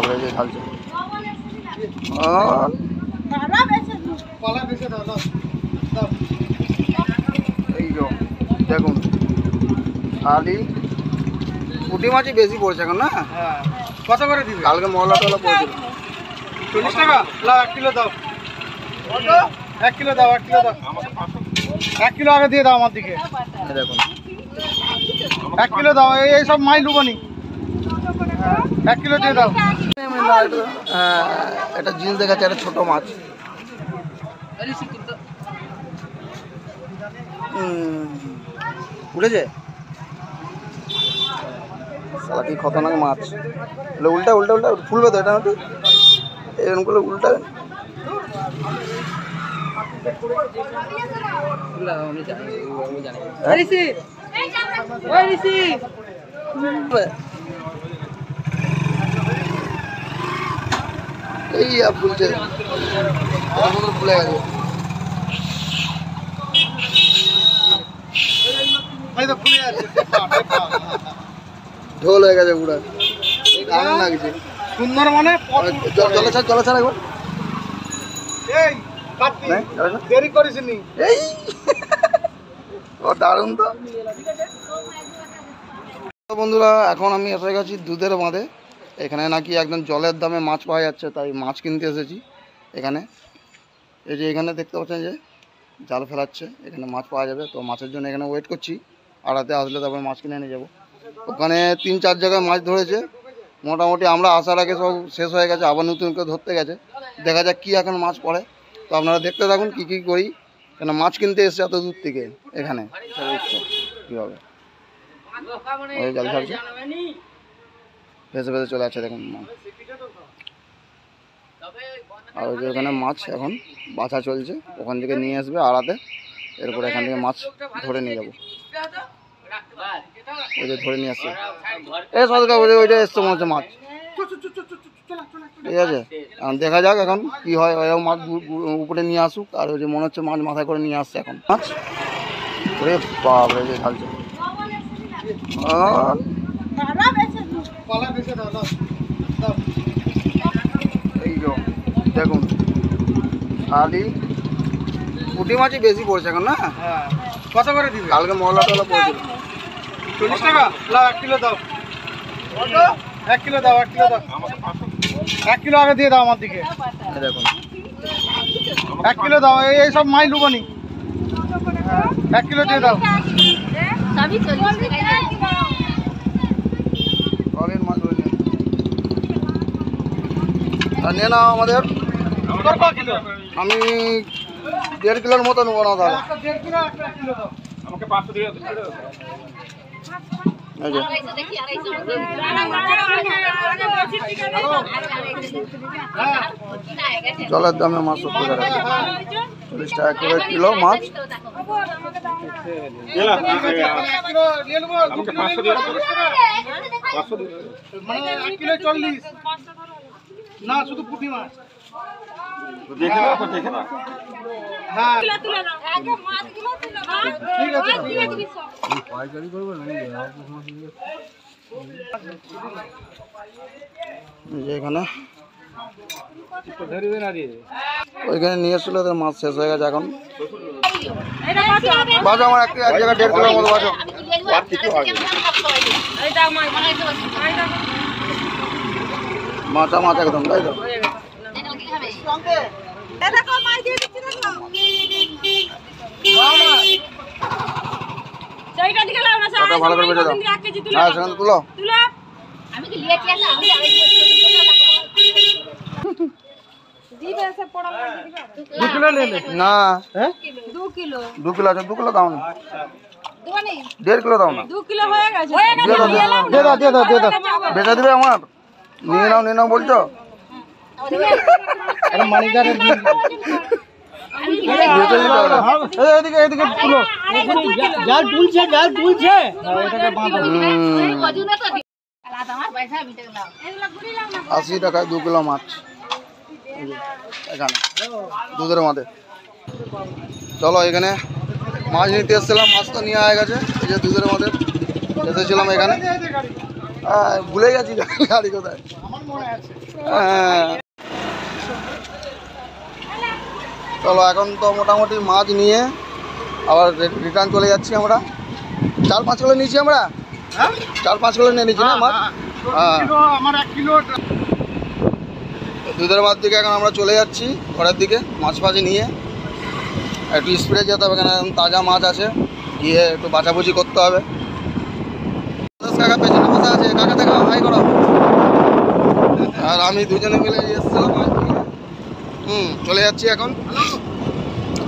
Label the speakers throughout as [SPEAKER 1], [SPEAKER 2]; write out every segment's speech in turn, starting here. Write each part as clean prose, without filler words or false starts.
[SPEAKER 1] বাপরে যে ঢালছে। এই দেখুন খালি পুঁটি মাছই বেশি পড়ছে এখন না।
[SPEAKER 2] কত করে দিবে?
[SPEAKER 1] কালকে মহলা টলা পড়ছিল
[SPEAKER 2] 40 টাকা। লাও 1 কিলো দাও। 1 কিলো দাও, 1 কিলো দাও। 1 কিলো আগে দিয়ে দাও আমার দিকে।
[SPEAKER 1] দেখুন
[SPEAKER 2] 1 কিলো দাও, এই সব মাই লুবনি। 1 কিলো দিয়ে দাও।
[SPEAKER 1] একটা জিনিস দেখাচ্ছে, একটা ছোট মাছ। উঠেছে সালা, কি খতরনাক মাছ। উল্টা উল্টা উল্টা ফুলবে তো এটা নাকি এরকম করে উল্টা। এই ফুলছে ফুলে গেছে। ঢোল হয়ে গেছে পুরা, দারুণ লাগছে।
[SPEAKER 2] সুন্দর মানে
[SPEAKER 1] জলে ছাড়, জলে ছাড় একবার।
[SPEAKER 2] এই কাটতি দেরি করিস নি।
[SPEAKER 1] এই ও দারুণ তো। বন্ধুরা এখন আমি এসে গেছি দুধের বাঁধে। এখানে নাকি একদম জলের দামে মাছ পাওয়া যাচ্ছে, তাই মাছ কিনতে এসেছি এখানে। এই যে এখানে দেখতে পাচ্ছেন যে জাল ফেলাচ্ছে, এখানে মাছ পাওয়া যাবে। তো মাছের জন্য এখানে ওয়েট করছি, আড়াতে আসলে তারপর মাছ কিনে নিয়ে যাবো। ওখানে 3-4 জায়গায় মাছ ধরেছে মোটামুটি। আমরা আসার আগে সব শেষ হয়ে গেছে, আবার নতুন করে ধরতে গেছে। দেখা যাক কী এখন মাছ পড়ে। তো আপনারা দেখতে থাকুন কী কী করি, কেন মাছ কিনতে এসছে এত দূর থেকে এখানে। কীভাবে ওই জাল ছাড়ছে, ভেসে ভেসে চলে আসছে দেখুন মাছ। আর ওই যে ওখানে মাছ এখন বাছা চলছে, ওখান থেকে নিয়ে আসবে আড়াতে, এরপর এখান থেকে মাছ ধরে নিয়ে যাবো। ওই যে ধরে নিয়ে আসছে, এই সরকার ওইটা এসছে মনে হচ্ছে মাছ। ঠিক আছে, এখন দেখা যাক এখন কি হয়। ওই মাছ উপরে নিয়ে আসুক, আর ওই যে মনে হচ্ছে মাছ মাথায় করে নিয়ে আসছে এখন মাছ। ওরে বাপরে যে ঢালছে। এই দেখুন খালি পুঁটি মাছই বেশি পড়ছে এখন না।
[SPEAKER 2] কত করে দিবে?
[SPEAKER 1] কালকে মহলা টলা পড়ছিল
[SPEAKER 2] 40 টাকা। লাও 1 কিলো দাও। 1 কিলো দাও, 1 কিলো দাও। 1 কিলো আগে দিয়ে দাও আমার দিকে।
[SPEAKER 1] দেখুন
[SPEAKER 2] 1 কিলো দাও, এই সব মাই লুবনি। 1 কিলো দিয়ে দাও।
[SPEAKER 1] মাছ ধরে নিয়ে নাও আমাদের। আমি 1.5 কিলোর মতো নেবো না তাহলে।
[SPEAKER 2] আমাকে 500 দিয়ে দাও।
[SPEAKER 1] জলের দামে মাছ 70 টাকা, 40 টাকা করে কিলো মাছ।
[SPEAKER 2] না শুধু পুঁটি মাছ।
[SPEAKER 1] হ্যাঁ এখানে ওইখানে নিয়ে এসেছিল, মাছ শেষ হয়ে গেছে এখন। বাজো আমার এক জায়গায় 1.5 কিলোর মতো বাজো। মাছা মাছ একদম, তাই তো? ভালো করে বেঁচে দাও। হ্যাঁ সেখানে তুলো। না 2 কিলো আছে, 2 কিলো দাও না, 1.5 কিলো দাও না।
[SPEAKER 3] 2 কিলো হয়ে গেছে।
[SPEAKER 1] বেচা দিবে আমার? নিয়ে নাও বলছো।
[SPEAKER 2] এদিকে তুলো। জাল তুলছে।
[SPEAKER 1] 80 টাকায় 2 কিলো মাছ এখানে দুধের মাঠে। চলো এখানে মাছ নিতে এসেছিলাম, মাছ তো নিয়ে হয়ে গেছে। এই যে দুধের মাঠে এসেছিলাম এখানে, ভুলে গেছি গাড়ি কোথায়।
[SPEAKER 2] আমার মনে আছে।
[SPEAKER 1] হ্যাঁ চলো এখন তো মোটামুটি মাছ নিয়ে আবার রিটার্ন চলে যাচ্ছি আমরা। 4-5 কিলো নিয়েছি আমরা,
[SPEAKER 2] হ্যাঁ
[SPEAKER 1] 4-5 কিলো নিয়ে নিয়েছি না মাছ। হ্যাঁ
[SPEAKER 2] কিলো আমার 1 কিলো।
[SPEAKER 1] দুধের মাঠ দিকে এখন আমরা চলে যাচ্ছি ঘরের দিকে মাছ ফাছ নিয়ে। একটু স্প্রে যেতে হবে, এখানে তাজা মাছ আছে, গিয়ে একটু বাছাবুচি করতে হবে। কাকা পেছনে বসে আছে, কাকা থেকে হাই করো। আর আমি দুজনে মিলে এসেছিলাম মাছ নিয়ে। চলে যাচ্ছি এখন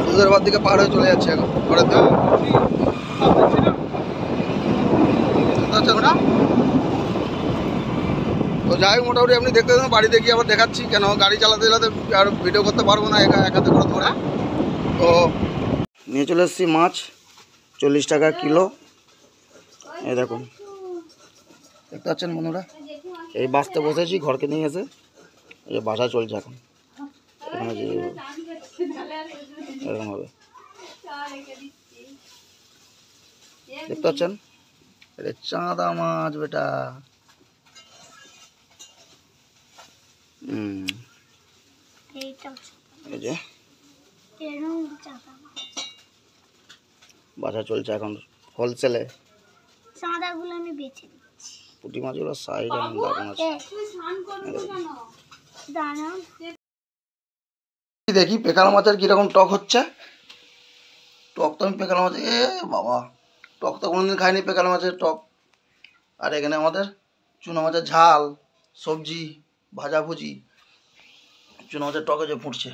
[SPEAKER 1] দুধের মাঠ দিকে পার হয়ে চলে যাচ্ছি এখন ঘরের দিকে। তো যাই হোক মোটামুটি আপনি দেখতে দেবেন, বাড়িতে গিয়ে আবার দেখাচ্ছি, কেন গাড়ি চালাতে চালাতে আর ভিডিও করতে পারবো না এক হাতে করে ধরে। তো নিয়ে চলে এসেছি মাছ 40 টাকা কিলো। এই দেখুন দেখতে পাচ্ছেন বন্ধুরা, এই বাসতে বসেছি ঘরকে নিয়ে এসে, এই যে বাসা চলছে এখন। এখানে যে এরকম হবে দেখতে পাচ্ছেন, এটা চাঁদা মাছ বেটা। এই যে বাসা চলছে এখন হোলসেলে।
[SPEAKER 3] চাঁদাগুলো আমি বেছে দিচ্ছি।
[SPEAKER 1] পুঁটি মাছগুলো সাইজ এখন দারুণ আছে। দেখি পেকাল মাছের কিরকম টক হচ্ছে। টক তো আমি পেকাল মাছ বাবা টক তো কোনোদিন খাইনি পেকাল মাছের টক। আর এখানে আমাদের চুনো মাছের ঝাল, সবজি, ভাজাভুজি, চুনো মাছের টকে যে ফুটছে।